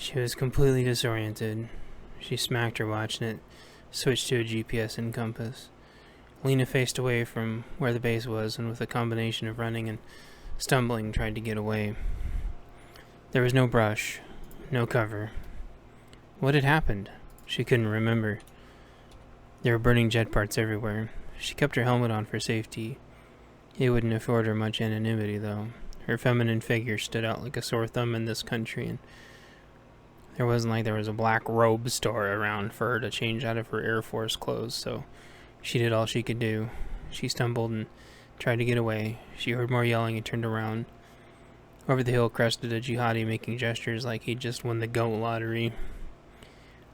She was completely disoriented. She smacked her watch and it switched to a GPS and compass. Lena faced away from where the base was and with a combination of running and stumbling tried to get away. There was no brush, no cover. What had happened? She couldn't remember. There were burning jet parts everywhere. She kept her helmet on for safety. It wouldn't afford her much anonymity, though. Her feminine figure stood out like a sore thumb in this country, and there wasn't like there was a black robe store around for her to change out of her Air Force clothes, so she did all she could do. She stumbled and tried to get away. She heard more yelling and turned around. Over the hill crested a jihadi making gestures like he'd just won the goat lottery.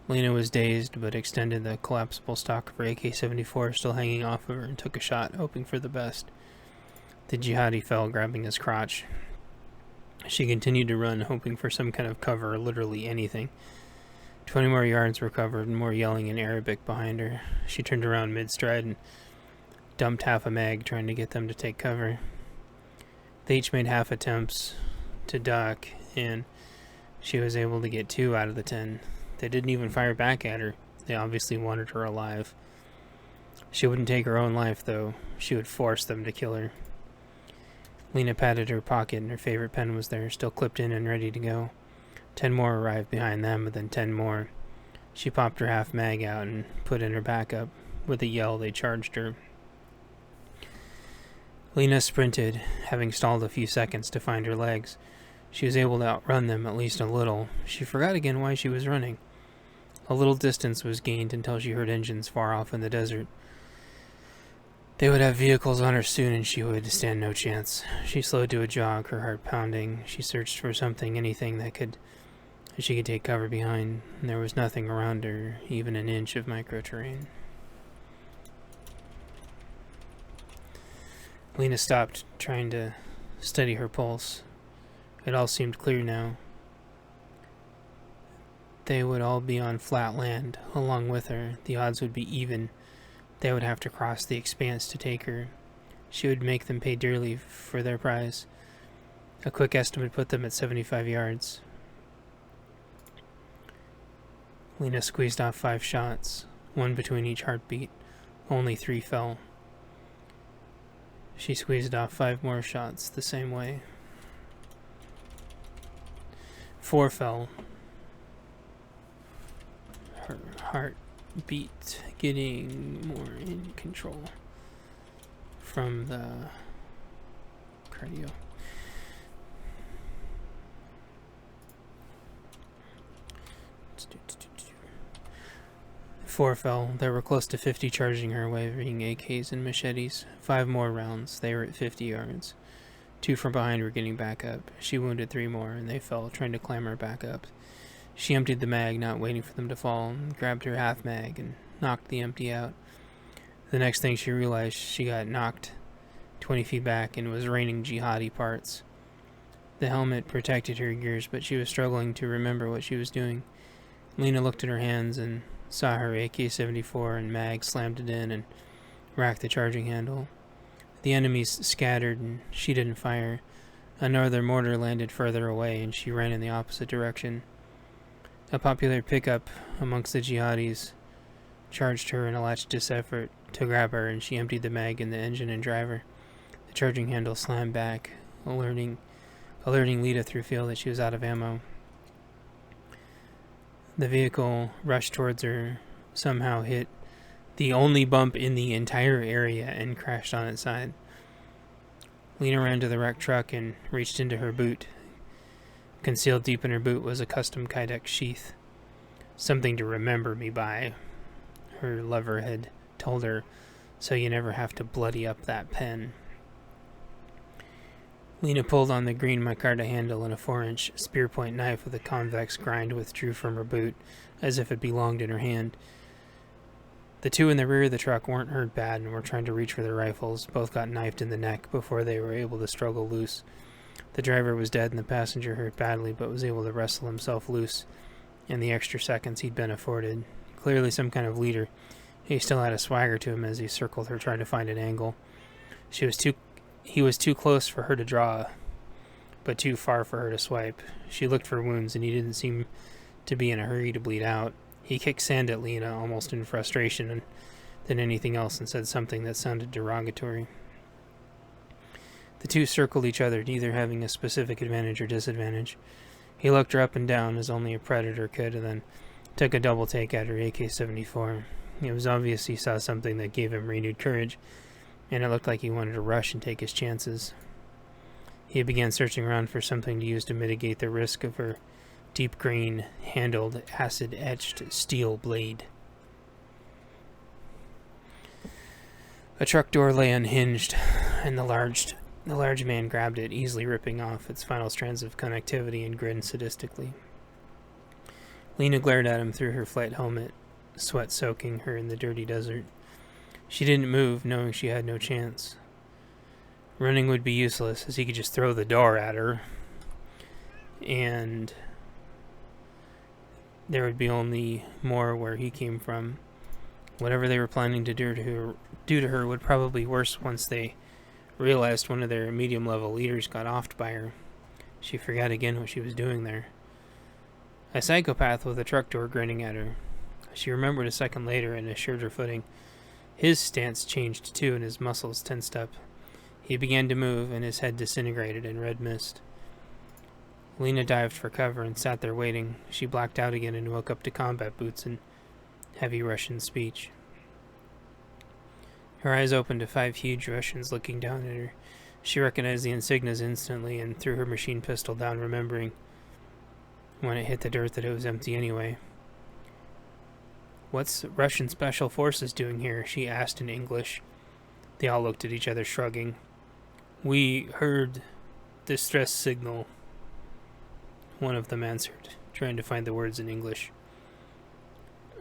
Lena was dazed, but extended the collapsible stock of her AK-74 still hanging off of her and took a shot, hoping for the best. The jihadi fell, grabbing his crotch. She continued to run, hoping for some kind of cover, or literally anything. 20 more yards were covered, and more yelling in Arabic behind her. She turned around mid-stride and dumped half a mag, trying to get them to take cover. They each made half attempts to duck, and she was able to get 2 out of the 10. They didn't even fire back at her. They obviously wanted her alive. She wouldn't take her own life, though. She would force them to kill her. Lena patted her pocket, and her favorite pen was there, still clipped in and ready to go. 10 more arrived behind them, and then 10 more. She popped her half mag out and put in her backup. With a yell, they charged her. Lena sprinted, having stalled a few seconds to find her legs. She was able to outrun them at least a little. She forgot again why she was running. A little distance was gained until she heard engines far off in the desert. They would have vehicles on her soon, and she would stand no chance. She slowed to a jog, her heart pounding. She searched for something, anything that she could take cover behind. There was nothing around her, even an inch of microterrain. Lena stopped, trying to steady her pulse. It all seemed clear now. They would all be on flat land, along with her. The odds would be even. They would have to cross the expanse to take her. She would make them pay dearly for their prize. A quick estimate put them at 75 yards. Lena squeezed off 5 shots, 1 between each heartbeat. Only 3 fell. She squeezed off 5 more shots the same way. 4 fell. Her heart beat, getting more in control from the cardio. Four fell. There were close to 50 charging her, waving AKs and machetes. 5 more rounds. They were at 50 yards. 2 from behind were getting back up. She wounded 3 more, and they fell, trying to clamber back up. She emptied the mag, not waiting for them to fall, and grabbed her half mag and knocked the empty out. The next thing she realized, she got knocked 20 feet back and was raining jihadi parts. The helmet protected her gears, but she was struggling to remember what she was doing. Lena looked at her hands and saw her AK-74 and mag, slammed it in and racked the charging handle. The enemies scattered and she didn't fire. Another mortar landed further away and she ran in the opposite direction. A popular pickup amongst the jihadis charged her in a last-ditch effort to grab her, and she emptied the mag in the engine and driver. The charging handle slammed back, alerting Lita through feel that she was out of ammo. The vehicle rushed towards her, somehow hit the only bump in the entire area, and crashed on its side. Lena ran to the wrecked truck and reached into her boot. Concealed deep in her boot was a custom Kydex sheath. Something to remember me by, her lover had told her, so you never have to bloody up that pen. Lena pulled on the green micarta handle, and a 4-inch spear-point knife with a convex grind withdrew from her boot, as if it belonged in her hand. The 2 in the rear of the truck weren't hurt bad and were trying to reach for their rifles. Both got knifed in the neck before they were able to struggle loose. The driver was dead and the passenger hurt badly, but was able to wrestle himself loose in the extra seconds he'd been afforded. Clearly some kind of leader. He still had a swagger to him as he circled her, trying to find an angle. He was too close for her to draw, but too far for her to swipe. She looked for wounds, and he didn't seem to be in a hurry to bleed out. He kicked sand at Lena, almost in frustration than anything else, and said something that sounded derogatory. The two circled each other, neither having a specific advantage or disadvantage. He looked her up and down, as only a predator could, and then took a double take at her AK-74. It was obvious he saw something that gave him renewed courage, and it looked like he wanted to rush and take his chances. He began searching around for something to use to mitigate the risk of her deep green, handled, acid-etched steel blade. A truck door lay unhinged, and the large man grabbed it, easily ripping off its final strands of connectivity, and grinned sadistically. Lena glared at him through her flight helmet, sweat soaking her in the dirty desert. She didn't move, knowing she had no chance. Running would be useless, as he could just throw the door at her, and there would be only more where he came from. Whatever they were planning to do to her would probably be worse once they realized one of their medium-level leaders got offed by her. She forgot again what she was doing there. A psychopath with a truck door grinning at her. She remembered a second later and assured her footing. His stance changed too, and his muscles tensed up. He began to move, and his head disintegrated in red mist. Lena dived for cover and sat there waiting. She blacked out again and woke up to combat boots and heavy Russian speech. Her eyes opened to 5 huge Russians looking down at her. She recognized the insignias instantly and threw her machine pistol down, remembering when it hit the dirt that it was empty anyway. "What's Russian Special Forces doing here?" she asked in English. They all looked at each other, shrugging. "We heard distress signal," one of them answered, trying to find the words in English.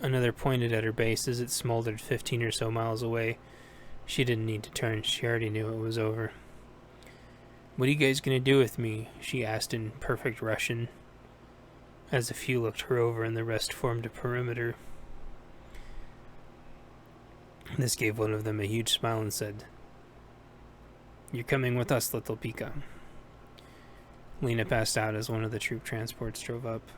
Another pointed at her base as it smoldered 15 or so miles away. She didn't need to turn. She already knew it was over. "What are you guys going to do with me?" she asked in perfect Russian, as a few looked her over and the rest formed a perimeter. This gave one of them a huge smile and said, "You're coming with us, little Pika." Lena passed out as one of the troop transports drove up.